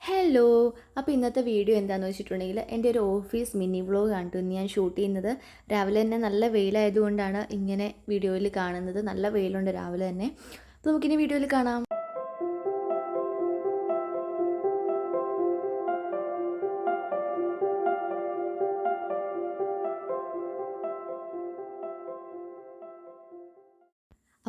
Hello. അപ്പോൾ ഇന്നത്തെ video എന്താണെന്ന് വെച്ചിട്ടുണ്ടെങ്കിൽ എൻ്റെ ഒരു ഓഫീസ് മിനി വ്ളോഗാണ് കേട്ടോ ഇന്ന് ഞാൻ ഷൂട്ട് ചെയ്യുന്നത്. രാവിലെ തന്നെ നല്ല വെയിലായതുകൊണ്ടാണ് ഇങ്ങനെ വീഡിയോയിൽ കാണുന്നത്. നല്ല വെയിലുണ്ട് രാവിലെ തന്നെ. അപ്പോൾ നമുക്കിനി വീഡിയോയിൽ കാണാം.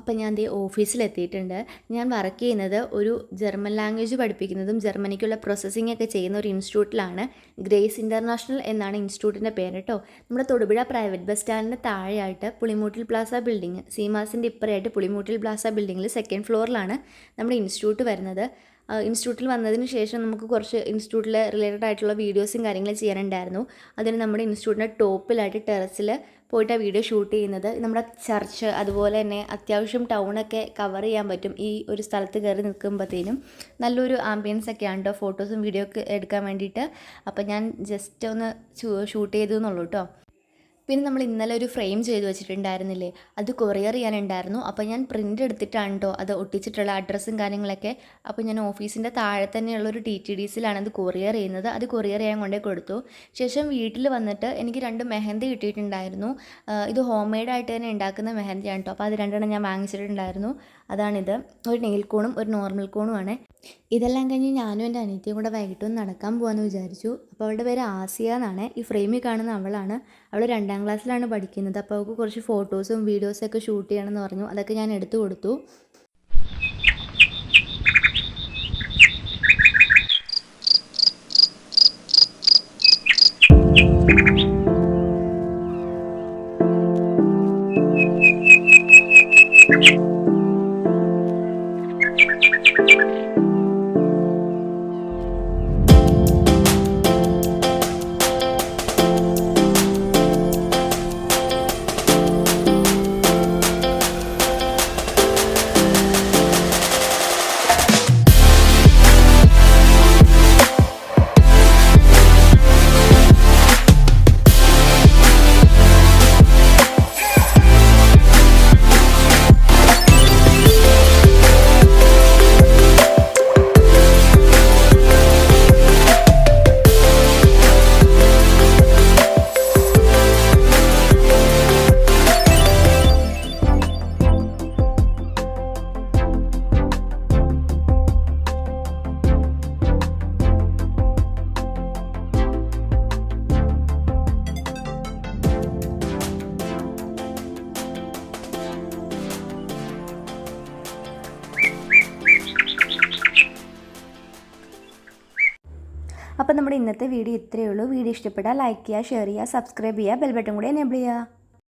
അപ്പോൾ ഞാൻ ദേ ഓഫീസിലെത്തിയിട്ടുണ്ട്. ഞാൻ വർക്ക് ചെയ്യുന്നത് ഒരു ജർമ്മൻ ലാംഗ്വേജ് പഠിപ്പിക്കുന്നതും ജർമ്മനിക്കുള്ള പ്രോസസ്സിംഗ് ഒക്കെ ചെയ്യുന്ന ഒരു ഇൻസ്റ്റിറ്റ്യൂട്ടിലാണ്. ഗ്രേസ് ഇൻ്റർനാഷണൽ എന്നാണ് ഇൻസ്റ്റിറ്റ്യൂട്ടിൻ്റെ പേര് കേട്ടോ. നമ്മുടെ തൊടുപുഴ പ്രൈവറ്റ് ബസ് സ്റ്റാൻഡിന് താഴെയായിട്ട് പുളിമൂട്ടിൽ പ്ലാസ ബിൽഡിംഗ്, സീമാസിൻ്റെ ഇപ്പുറയായിട്ട് പുളിമൂട്ടിൽ പ്ലാസ ബിൽഡിങ്ങിൽ സെക്കൻഡ് ഫ്ലോറിലാണ് നമ്മുടെ ഇൻസ്റ്റിറ്റ്യൂട്ട് വരുന്നത്. ഇൻസ്റ്റിറ്റ്യൂട്ടിൽ വന്നതിന് ശേഷം നമുക്ക് കുറച്ച് ഇൻസ്റ്റിറ്റ്യൂട്ടിൽ റിലേറ്റഡ് ആയിട്ടുള്ള വീഡിയോസും കാര്യങ്ങളും ചെയ്യാനുണ്ടായിരുന്നു. അതിന് നമ്മുടെ ഇൻസ്റ്റിറ്റ്യൂട്ടിൻ്റെ ടോപ്പിലായിട്ട് ടെറസിൽ പോയിട്ട് ആ വീഡിയോ ഷൂട്ട് ചെയ്യുന്നത്. നമ്മുടെ ചർച്ച് അതുപോലെ തന്നെ അത്യാവശ്യം ടൗണൊക്കെ കവർ ചെയ്യാൻ പറ്റും ഈ ഒരു സ്ഥലത്ത് കയറി നിൽക്കുമ്പോഴത്തേനും. നല്ലൊരു ആംബിയൻസ് ഒക്കെ ആണ് കേട്ടോ ഫോട്ടോസും വീഡിയോ ഒക്കെ എടുക്കാൻ വേണ്ടിയിട്ട്. അപ്പോൾ ഞാൻ ജസ്റ്റ് ഒന്ന് ഷൂട്ട് ചെയ്തു എന്നുള്ളൂ കേട്ടോ. പിന്നെ നമ്മൾ ഇന്നലെ ഒരു ഫ്രെയിം ചെയ്ത് വെച്ചിട്ടുണ്ടായിരുന്നില്ലേ, അത് കൊറിയർ ചെയ്യാനുണ്ടായിരുന്നു. അപ്പോൾ ഞാൻ പ്രിൻ്റ് എടുത്തിട്ടാണ് കേട്ടോ അത് ഒട്ടിച്ചിട്ടുള്ള അഡ്രസ്സും കാര്യങ്ങളൊക്കെ. അപ്പോൾ ഞാൻ ഓഫീസിൻ്റെ താഴെ തന്നെയുള്ള ഒരു TTDCയിലാണ് അത് കൊറിയർ ചെയ്യുന്നത്. അത് കൊറിയർ ചെയ്യാൻ കൊണ്ടേ കൊടുത്തു. ശേഷം വീട്ടിൽ വന്നിട്ട് എനിക്ക് 2 മെഹന്തി കിട്ടിയിട്ടുണ്ടായിരുന്നു. ഇത് ഹോം മെയ്ഡായിട്ട് തന്നെ ഉണ്ടാക്കുന്ന മെഹന്തിയാണ് കേട്ടോ. അപ്പോൾ അത് 2 ഞാൻ വാങ്ങിച്ചിട്ടുണ്ടായിരുന്നു. അതാണിത്. ഒരു നെയിൽ കോണും ഒരു നോർമൽ കോണുമാണ്. ഇതെല്ലാം കഴിഞ്ഞ് ഞാനും എൻ്റെ അനിയത്തിയും കൂടെ വൈകിട്ടൊന്ന് നടക്കാൻ പോകാമെന്ന് വിചാരിച്ചു. അപ്പോൾ അവളുടെ പേര് ആസിയ എന്നാണ്. ഈ ഫ്രെയിമിൽ കാണുന്ന അവളാണ്. അവൾ 2ാം ക്ലാസ്സിലാണ് പഠിക്കുന്നത്. അപ്പോൾ അവൾക്ക് കുറച്ച് ഫോട്ടോസും വീഡിയോസൊക്കെ ഷൂട്ട് ചെയ്യണമെന്ന് പറഞ്ഞു. അതൊക്കെ ഞാൻ എടുത്തു കൊടുത്തു. അപ്പോൾ നമ്മുടെ ഇന്നത്തെ വീഡിയോ ഇത്രയേ ഉള്ളൂ. വീഡിയോ ഇഷ്ടപ്പെട്ടാൽ ലൈക്ക് ചെയ്യുക, ഷെയർ ചെയ്യുക, സബ്സ്ക്രൈബ് ചെയ്യുക, ബെൽ ബട്ടൺ കൂടി എനേബിൾ ചെയ്യുക.